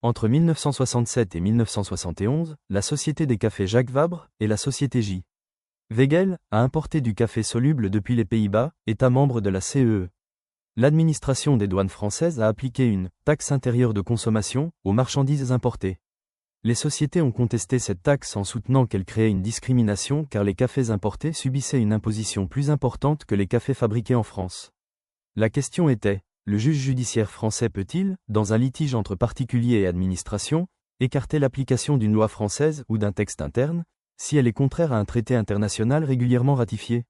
Entre 1967 et 1971, la Société des cafés Jacques Vabre et la Société J. Weigel a importé du café soluble depuis les Pays-Bas, État membre de la CEE. L'administration des douanes françaises a appliqué une taxe intérieure de consommation aux marchandises importées. Les sociétés ont contesté cette taxe en soutenant qu'elle créait une discrimination car les cafés importés subissaient une imposition plus importante que les cafés fabriqués en France. La question était, le juge judiciaire français peut-il, dans un litige entre particuliers et administration, écarter l'application d'une loi française ou d'un texte interne, si elle est contraire à un traité international régulièrement ratifié?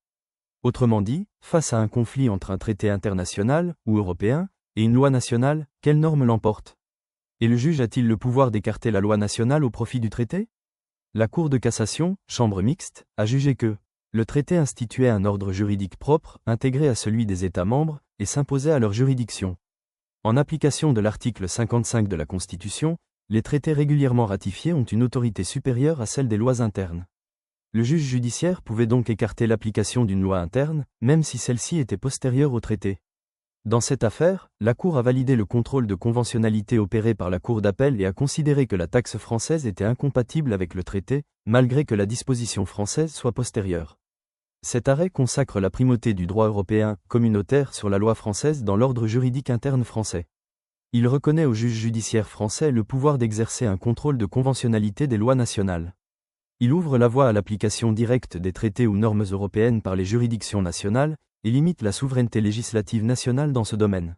Autrement dit, face à un conflit entre un traité international, ou européen, et une loi nationale, quelle norme l'emporte? Et le juge a-t-il le pouvoir d'écarter la loi nationale au profit du traité? La Cour de cassation, chambre mixte, a jugé que le traité instituait un ordre juridique propre, intégré à celui des États membres, et s'imposait à leur juridiction. En application de l'article 55 de la Constitution, les traités régulièrement ratifiés ont une autorité supérieure à celle des lois internes. Le juge judiciaire pouvait donc écarter l'application d'une loi interne, même si celle-ci était postérieure au traité. Dans cette affaire, la Cour a validé le contrôle de conventionnalité opéré par la Cour d'appel et a considéré que la taxe française était incompatible avec le traité, malgré que la disposition française soit postérieure. Cet arrêt consacre la primauté du droit européen communautaire sur la loi française dans l'ordre juridique interne français. Il reconnaît au juge judiciaire français le pouvoir d'exercer un contrôle de conventionnalité des lois nationales. Il ouvre la voie à l'application directe des traités ou normes européennes par les juridictions nationales, et limite la souveraineté législative nationale dans ce domaine.